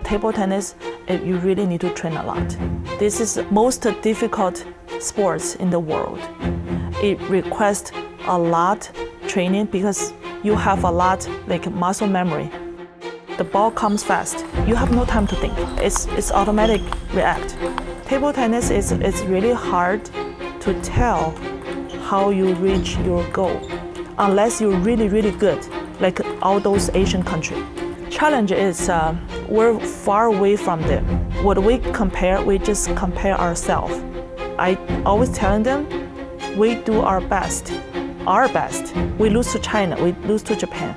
table tennis, you really need to train a lot. This is the most difficult sports in the world. It requires a lot training because you have a lot like muscle memory. The ball comes fast. You have no time to think. It's automatic react. Table tennis is really hard to tell how you reach your goal unless you're really, really good, like all those Asian countries. Challenge is we're far away from them. What we compare, we just compare ourselves. I always tell them, we do our best. We lose to China, we lose to Japan,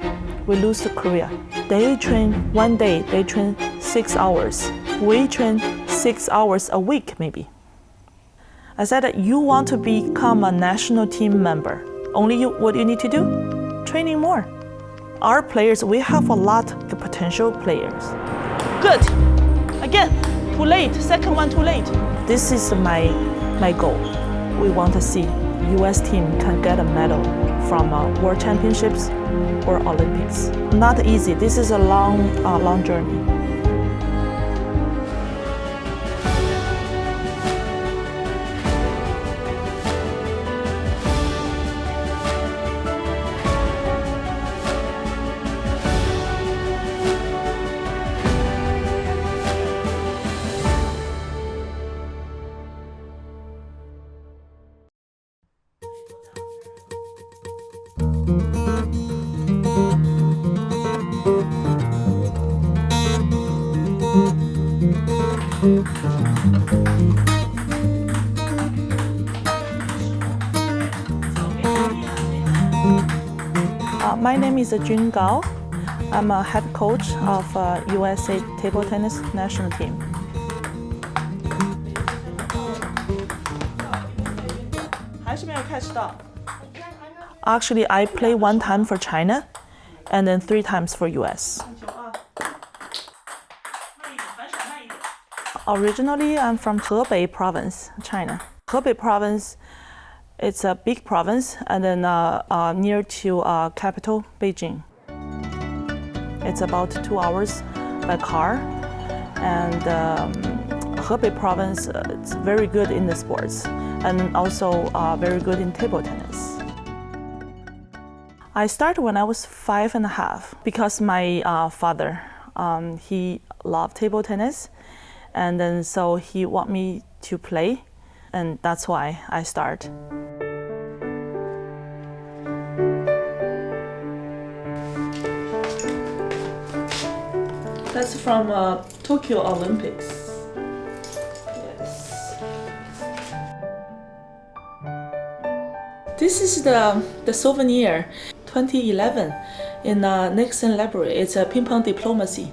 we lose to Korea. They train one day, they train 6 hours. We train 6 hours a week, maybe. I said that you want to become a national team member. What you need to do? Training more. Our players, we have a lot of potential players. Good. Again, too late. Second one too late. This is my goal. We want to see U.S. team can get a medal from World Championships or Olympics. Not easy. This is a long journey. My name is Jun Gao. I'm a head coach of USA table tennis national team. Actually, I play 1 time for China and then 3 times for US. Originally, I'm from Hebei province, China. Hebei province, it's a big province and then near to capital, Beijing. It's about 2 hours by car. And Hebei province, it's very good in the sports and also very good in table tennis. I started when I was 5.5 because my father, he loved table tennis. And then so he want me to play, and that's why I start. That's from Tokyo Olympics. Yes. This is the souvenir, 2011, in Nixon Library. It's a ping pong diplomacy.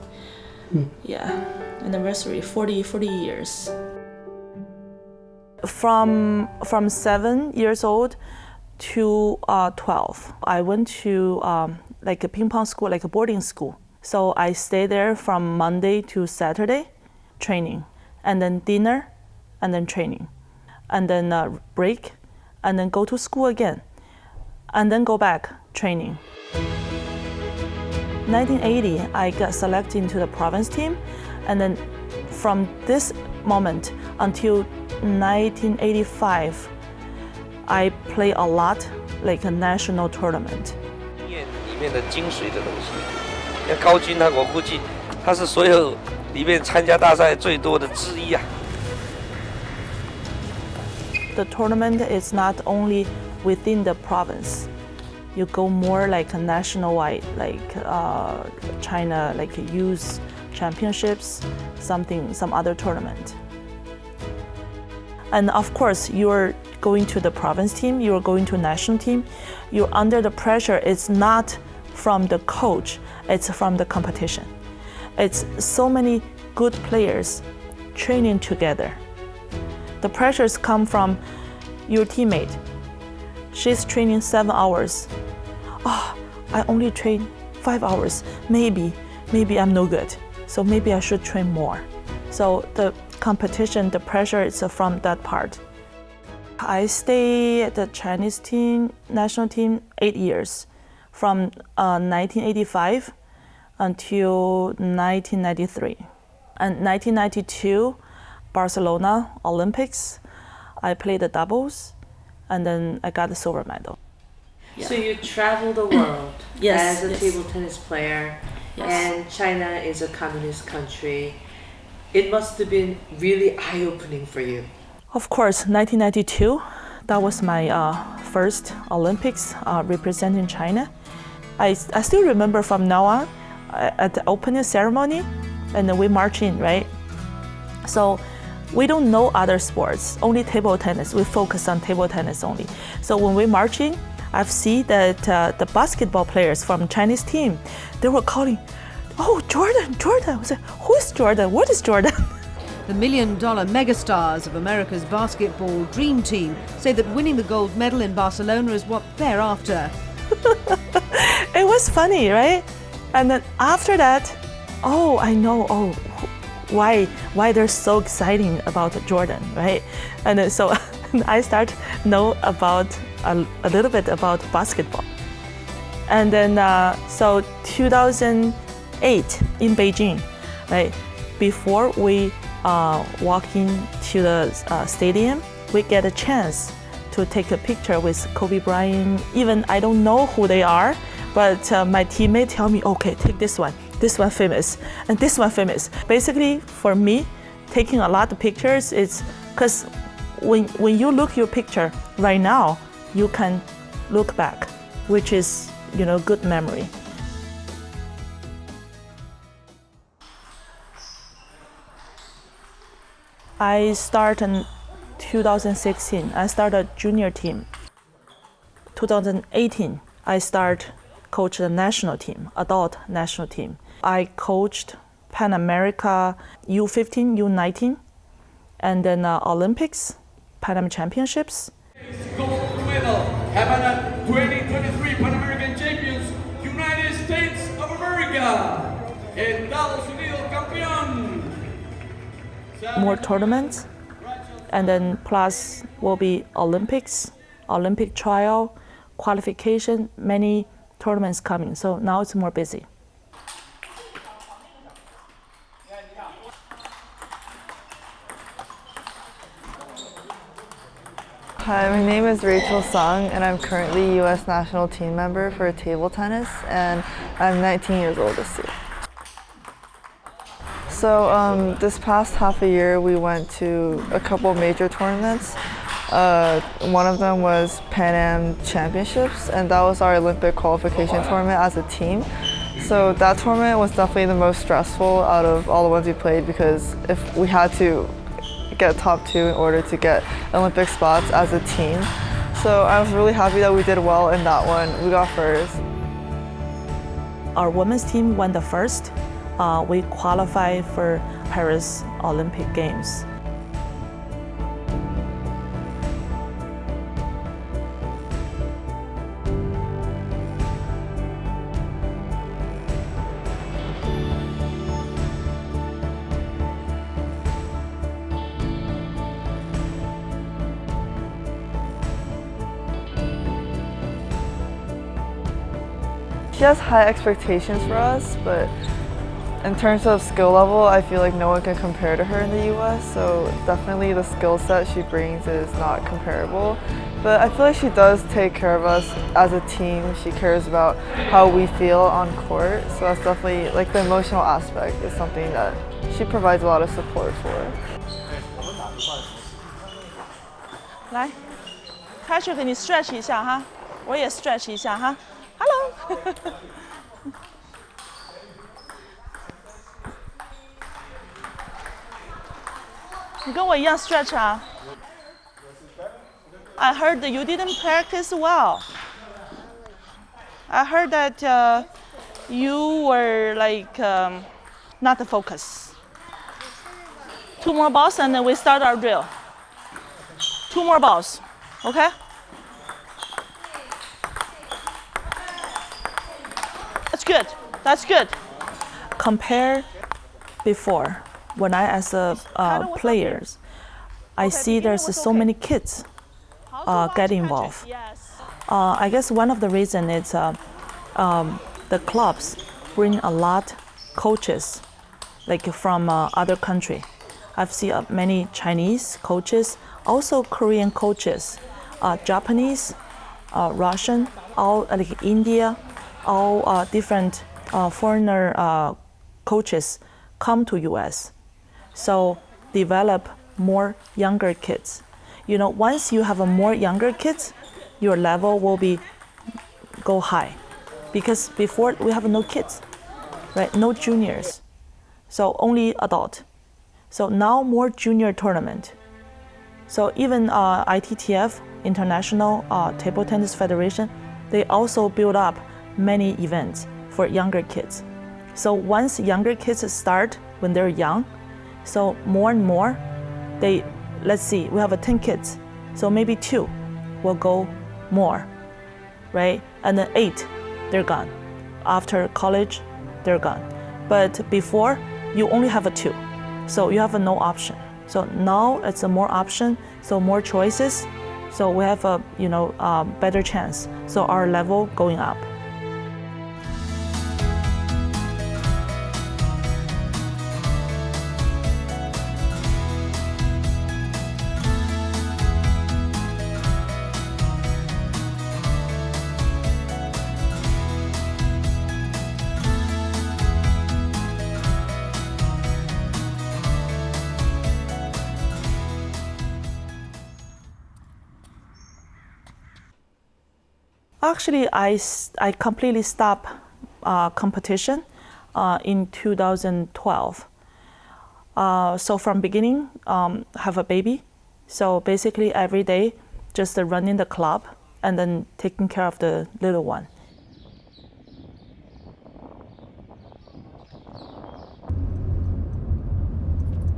Yeah. Anniversary, 40 years. From 7 years old to 12, I went to like a ping pong school, like a boarding school. So I stayed there from Monday to Saturday, training, and then dinner, and then training, and then break, and then go to school again, and then go back, training. 1980, I got selected into the province team. And then from this moment until 1985, I play a lot like a national tournament. 里面的精髓的东西，那高军我估计他是所有里面参加大赛最多的之一啊。The tournament is not only within the province. You go more like a nationwide, like China, like youth championships, some other tournament. And of course, you're going to the province team, you're going to national team, you're under the pressure. It's not from the coach, it's from the competition. It's so many good players training together. The pressures come from your teammate. She's training 7 hours. Oh, I only train 5 hours. Maybe I'm no good. So maybe I should train more. So the competition, the pressure is from that part. I stay at the Chinese team, national team, 8 years, from 1985 until 1993. And 1992, Barcelona Olympics, I played the doubles, and then I got the silver medal. So you travel the world Yes, as a yes. table tennis player, Yes. and China is a communist country. It must have been really eye-opening for you. Of course, 1992, that was my first Olympics representing China. I still remember from now on, at the opening ceremony, and then we march in, right? So we don't know other sports, only table tennis. We focus on table tennis only. So when we march in, I've seen that the basketball players from Chinese team, they were calling, "Oh, Jordan, Jordan." I was like, "Who is Jordan? What is Jordan?" The million-dollar megastars of America's basketball dream team say that winning the gold medal in Barcelona is what they're after. It was funny, right? And then after that, oh, I know, why they're so exciting about Jordan, right? And then, so I start know about a little bit about basketball. And then, so 2008 in Beijing, right? Before we walk into the stadium, we get a chance to take a picture with Kobe Bryant. Even I don't know who they are, but my teammate tell me, okay, take this one famous, and this one famous. Basically, for me, taking a lot of pictures is because when you look your picture right now, you can look back, which is, good memory. I started in 2016. I started junior team. 2018, I start coach the national team, adult national team. I coached Pan America U15, U19, and then Olympics, Pan Am Championships. Gold medal, Havana 2023 Pan American Champions, United States of America. Estados Unidos campeón. More tournaments, and then plus will be Olympics, Olympic trial, qualification, many tournaments coming. So now it's more busy. Hi, my name is Rachel Sung, and I'm currently U.S. national team member for table tennis, and I'm 19 years old this year. So this past half a year, we went to a couple major tournaments. One of them was Pan Am Championships, and that was our Olympic qualification tournament as a team. So that tournament was definitely the most stressful out of all the ones we played, because if we had to get top 2 in order to get Olympic spots as a team. So I was really happy that we did well in that one. We got first. Our women's team won the first. We qualified for Paris Olympic Games. She has high expectations for us, but in terms of skill level, I feel like no one can compare to her in the US, so definitely the skill set she brings is not comparable. But I feel like she does take care of us as a team. She cares about how we feel on court, so that's definitely, like, the emotional aspect is something that she provides a lot of support for. 来，开始给你 stretch 一下哈，我也 stretch 一下哈。Hello 。你跟我一样 stretch 啊。I heard that you didn't practice well. I heard that you were like not focused. 2 more balls and then we start our drill. 2 more balls, okay? That's good. That's good. Compare before, when I as a players, I see there's so many kids get involved. I guess one of the reasons is the clubs bring a lot coaches like from other country. I've seen many Chinese coaches, also Korean coaches, Japanese, Russian, all like India, all different foreigner coaches come to US. So develop more younger kids. You know, once you have a more younger kids, your level will go high, because before we have no kids, right? No juniors, so only adult. So now more junior tournament. So even ITTF, International Table Tennis Federation, they also build up many events for younger kids. So once younger kids start when they're young, so more and more, let's see, we have 10 kids, so maybe 2 will go more, right? And then 8, they're gone. After college, they're gone. But before, you only have 2, so you have no option. So now it's a more option, so more choices, so we have a better chance. So our level going up. Actually, I completely stopped competition in 2012. So from beginning, have a baby. So basically every day, just running the club and then taking care of the little one.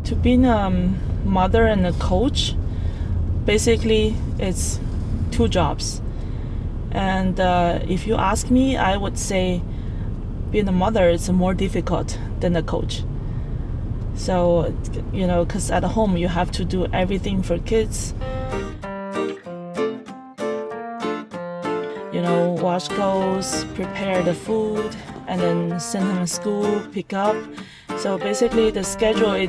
To being a mother and a coach, basically it's 2 jobs. And if you ask me, I would say being a mother is more difficult than a coach. So, because at home you have to do everything for kids. Wash clothes, prepare the food, and then send him to school, pick up. So basically the schedule,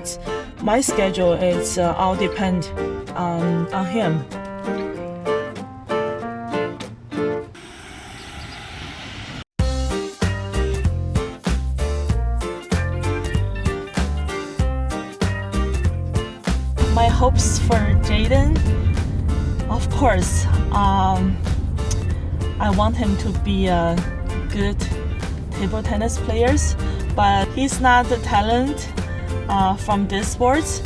my schedule is all depend on him. My hopes for Jaden, of course, I want him to be a good table tennis player, but he's not the talent from this sports.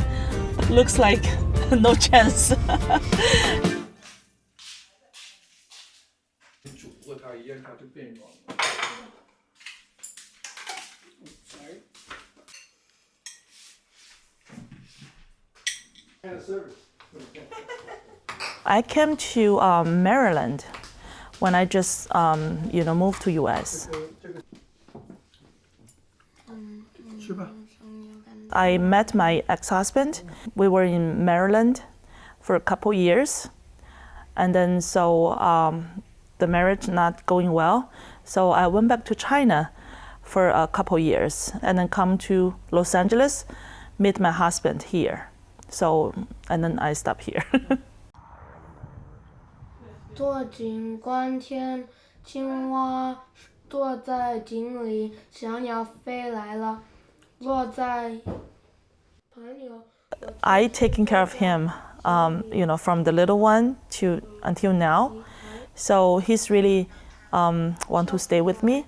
Looks like no chance. I came to Maryland when I just moved to US. I met my ex-husband. We were in Maryland for a couple years, and then the marriage not going well. So I went back to China for a couple years, and then come to Los Angeles, meet my husband here. So, and then I stopped here. 坐井观天，青蛙坐在井里，小鸟飞来了，落在朋友。I taking care of him, from the little one until now. So he's really want to stay with me,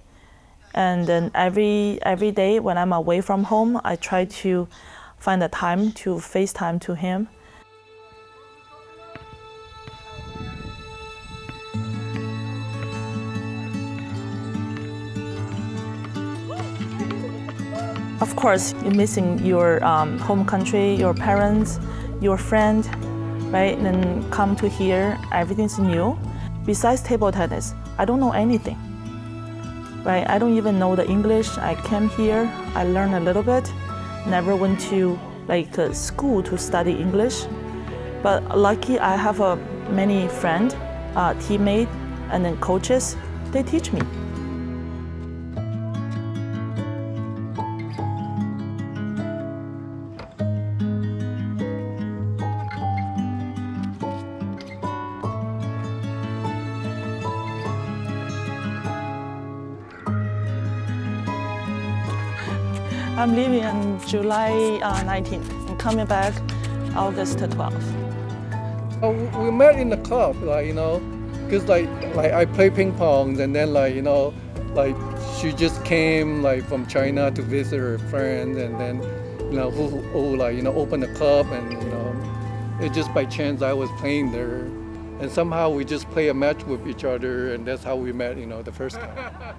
and then every day when I'm away from home, I try to find a time to FaceTime to him. Of course, you're missing your home country, your parents, your friend, right? And then come to here, everything's new. Besides table tennis, I don't know anything, right? I don't even know the English. I came here, I learned a little bit. Never went to school to study English. But lucky I have many friends, teammates, and then coaches. They teach me. I'm leaving on July 19th and coming back August 12th. We met in the club, because I play ping pong, and then she just came from China to visit her friends, and then who opened the club, and it just by chance I was playing there, and somehow we just play a match with each other, and that's how we met, the first time.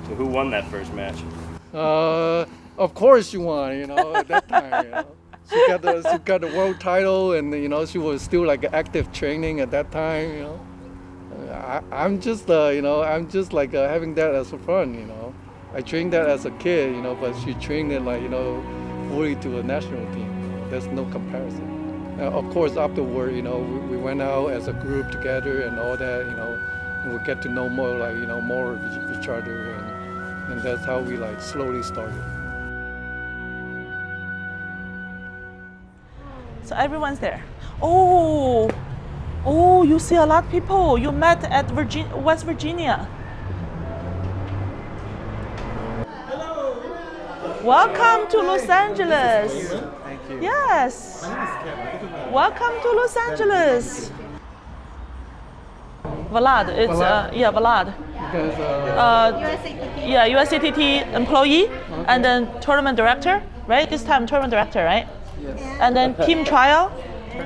So who won that first match? Of course she won, at that time. She got the world title, and she was still active training at that time. I'm just having that as a fun. I trained that as a kid, but she trained it fully to a national team. There's no comparison. Of course, afterward, we went out as a group together and all that, and we get to know more, more of each other, and that's how we slowly started. So everyone's there. Oh, you see a lot of people. You met at West Virginia. Hello. Welcome to Los Angeles. Thank you. Yes. My name is Kevin. Welcome to Los Angeles. Vlad, it's Vlad. USATT employee, and then tournament director, right? This time tournament director, right? Yes. And then team trial,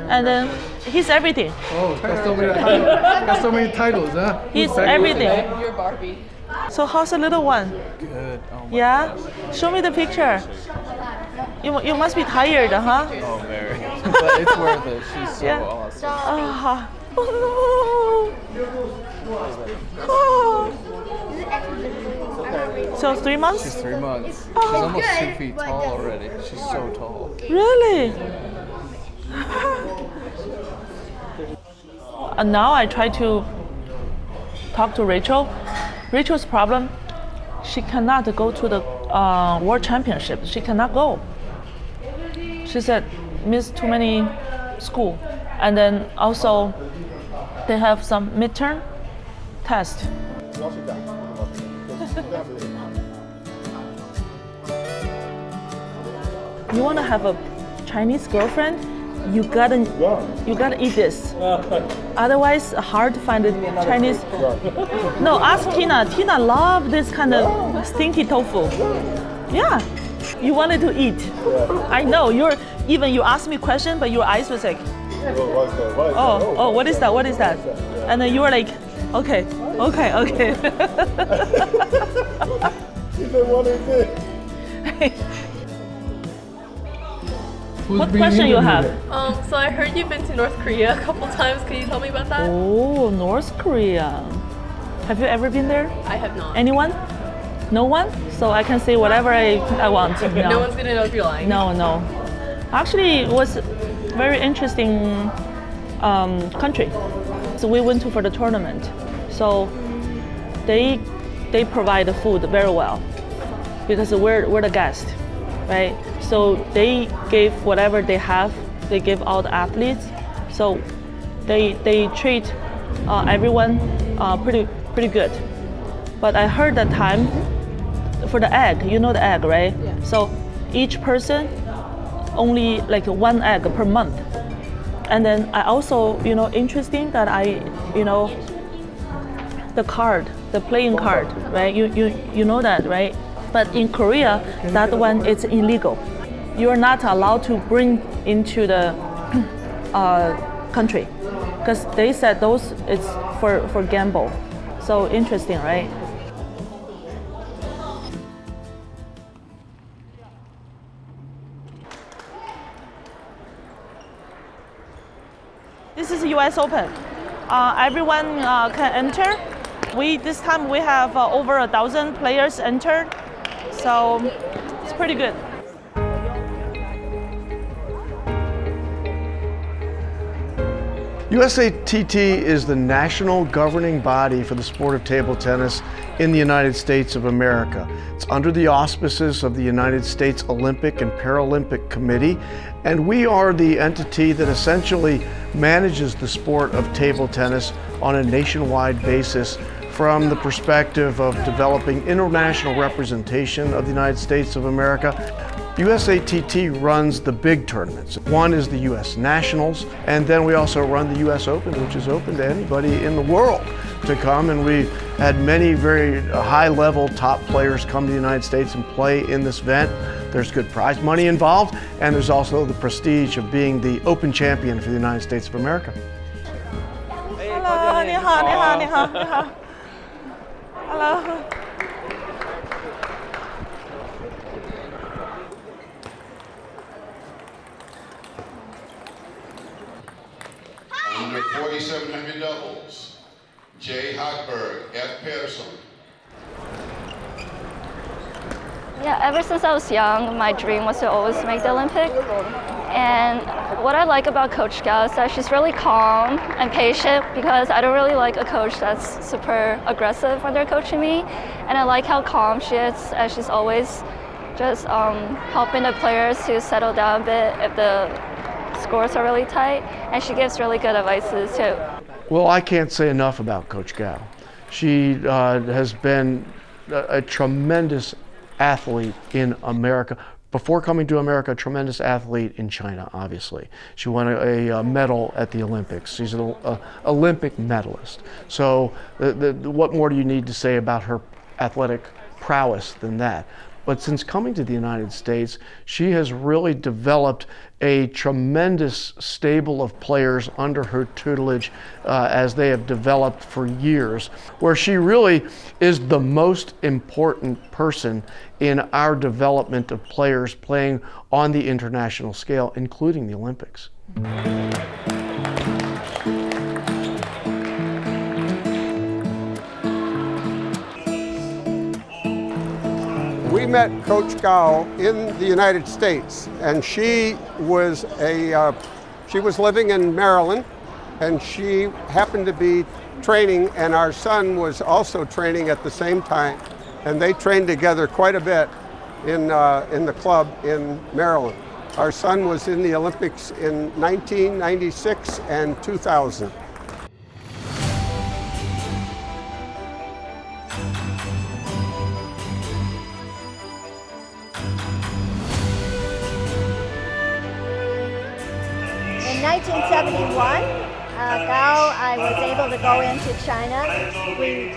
and then he's everything. Oh, got so many titles. Got so many titles, huh? He's everything. You're Barbie. So how's the little one? Good. Oh my Yeah? gosh. Show me the picture. You must be tired, huh? Oh, very. But it's worth it. She's so Yeah. awesome. Oh no. Oh. So 3 months? She's 3 months. Oh. She's almost 2 feet tall already. She's so tall. Really? And now I try to talk to Rachel. Rachel's problem, she cannot go to the World Championship. She cannot go. She said, miss too many school. And then also, they have some midterm test. You want to have a Chinese girlfriend? You gotta eat this. Otherwise, hard to find a Chinese. No, ask Tina. Tina loves this kind of stinky tofu. Yeah, you wanted to eat. I know you asked me a question, but your eyes was like, oh, what is that? What is that? And then you were like, okay. What question you have? So I heard you've been to North Korea a couple times. Can you tell me about that? Oh, North Korea. Have you ever been there? I have not. Anyone? No one? So I can say whatever I want. No one's gonna know if you're lying. No. Actually, it was a very interesting country. So we went for the tournament. So they provide the food very well because we're the guest, right? So they gave whatever they have. They give all the athletes. So they treat everyone pretty good. But I heard that time for the egg, you know the egg, right? Yeah. So each person only like 1 egg per month. And then I also, interesting that the card, the playing card, right? You know that, right? But in Korea, that one is illegal. You're not allowed to bring into the country because they said those it's for gamble. So interesting, right? This is US Open. Everyone can enter. This time we have over 1,000 players entered, so it's pretty good. USATT is the national governing body for the sport of table tennis in the United States of America. It's under the auspices of the United States Olympic and Paralympic Committee, and we are the entity that essentially manages the sport of table tennis on a nationwide basis from the perspective of developing international representation of the United States of America. USATT runs the big tournaments. One is the US Nationals, and then we also run the US Open, which is open to anybody in the world to come, and we had many very high-level top players come to the United States and play in this event. There's good prize money involved, and there's also the prestige of being the Open champion for the United States of America. Hello, 你好，你好，你好，你好。Hello. Under 4,700 doubles, J. Hochberg, F. Pedersen. Yeah, ever since I was young, my dream was to always make the Olympic. And what I like about Coach Gao is that she's really calm and patient, because I don't really like a coach that's super aggressive when they're coaching me. And I like how calm she is, and she's always just helping the players to settle down a bit if the scores are really tight. And she gives really good advices too. Well, I can't say enough about Coach Gao. She has been a tremendous athlete in America. Before coming to America, a tremendous athlete in China, obviously. She won a medal at the Olympics. She's an Olympic medalist. So what more do you need to say about her athletic prowess than that? But since coming to the United States, she has really developed a tremendous stable of players under her tutelage as they have developed for years, where she really is the most important person in our development of players playing on the international scale, including the Olympics. We met Coach Gao in the United States, and she was living in Maryland, and she happened to be training, and our son was also training at the same time, and they trained together quite a bit in the club in Maryland. Our son was in the Olympics in 1996 and 2000. In 1971, I was able to go into China. We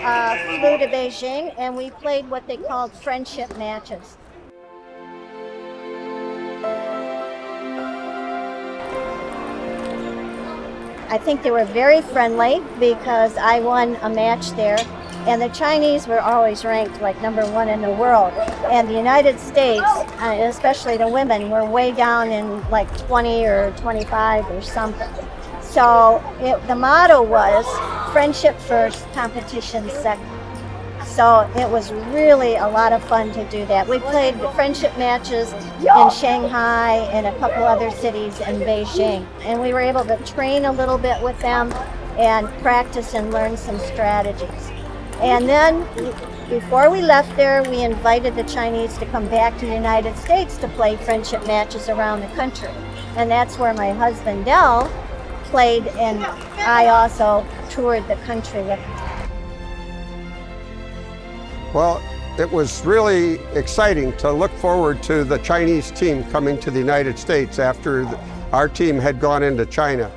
flew to Beijing and we played what they called friendship matches. I think they were very friendly because I won a match there, and the Chinese were always ranked like #1 in the world, and the United States, especially the women, were way down in like 20 or 25 or something. So the motto was friendship first, competition second. So it was really a lot of fun to do that. We played friendship matches in Shanghai and a couple other cities in Beijing. And we were able to train a little bit with them and practice and learn some strategies. And then before we left there, we invited the Chinese to come back to the United States to play friendship matches around the country. And that's where my husband, Del, played, and I also toured the country with him. Well, it was really exciting to look forward to the Chinese team coming to the United States after our team had gone into China.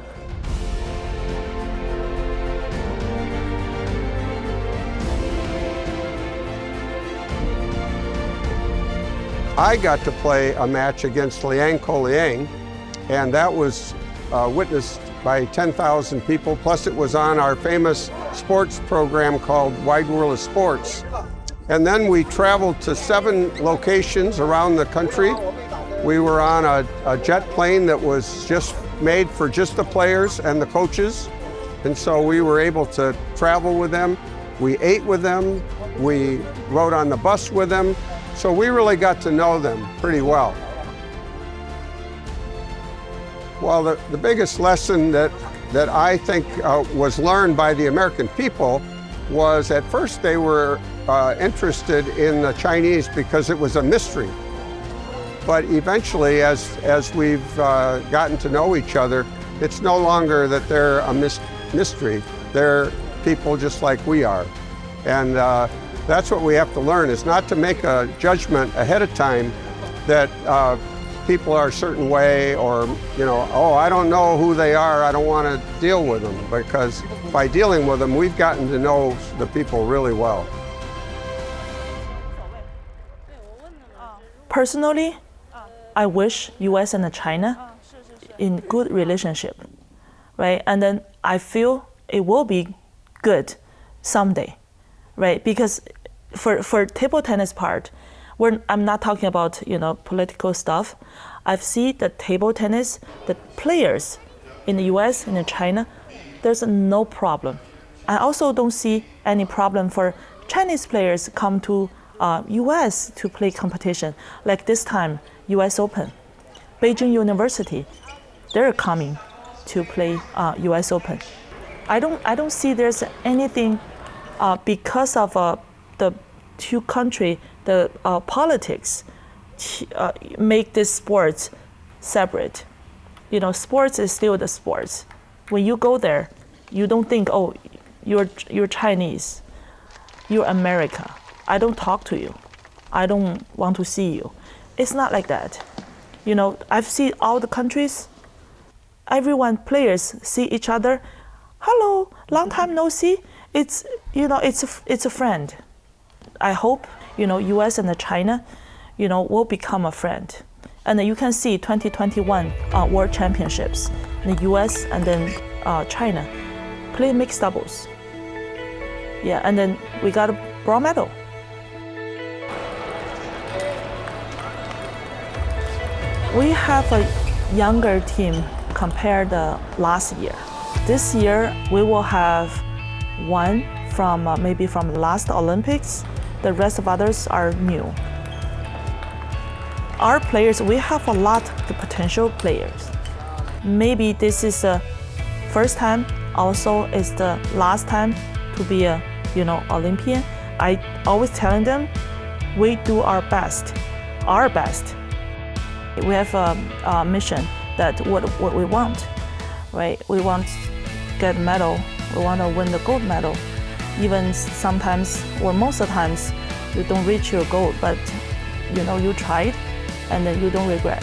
I got to play a match against Liang Koliang, and that was witnessed by 10,000 people, plus it was on our famous sports program called Wide World of Sports. And then we traveled to 7 locations around the country. We were on a jet plane that was just made for just the players and the coaches. And so we were able to travel with them. We ate with them. We rode on the bus with them. So we really got to know them pretty well. Well, the biggest lesson that I think was learned by the American people was at first they were interested in the Chinese because it was a mystery. But eventually, as we've gotten to know each other, it's no longer that they're a mystery. They're people just like we are. And that's what we have to learn, is not to make a judgment ahead of time that people are a certain way, or, you know, oh, I don't know who they are, I don't want to deal with them. Because by dealing with them, we've gotten to know the people really well. Personally, I wish US and China in good relationship, right? And then I feel it will be good someday, right? Because for table tennis part, I'm not talking about, you know, political stuff. I've seen the table tennis, the players in the US and in China, there's no problem. I also don't see any problem for Chinese players come to US to play competition. Like this time, US Open, Beijing University, they're coming to play US Open. I don't see there's anything because of the two country, the politics make this sports separate. You know, sports is still the sports. When you go there, you don't think, oh, you're Chinese, you're America. I don't talk to you. I don't want to see you. It's not like that. You know, I've seen all the countries, everyone, players see each other. Hello, long time no see. It's, you know, it's a friend. I hope, you know, US and China, you know, will become a friend. And then you can see 2021 World Championships, the US and then China play mixed doubles. Yeah, and then we got a bronze medal. We have a younger team compared to last year. This year, we will have one from maybe from the last Olympics. The rest of others are new. Our players, we have a lot of potential players. Maybe this is the first time, also is the last time to be a, you know, Olympian. I always telling them, we do our best. We have a mission that what we want, right? We want to get a medal. We want to win the gold medal. Even sometimes, or most of the times, you don't reach your goal, but you know you tried, and then you don't regret.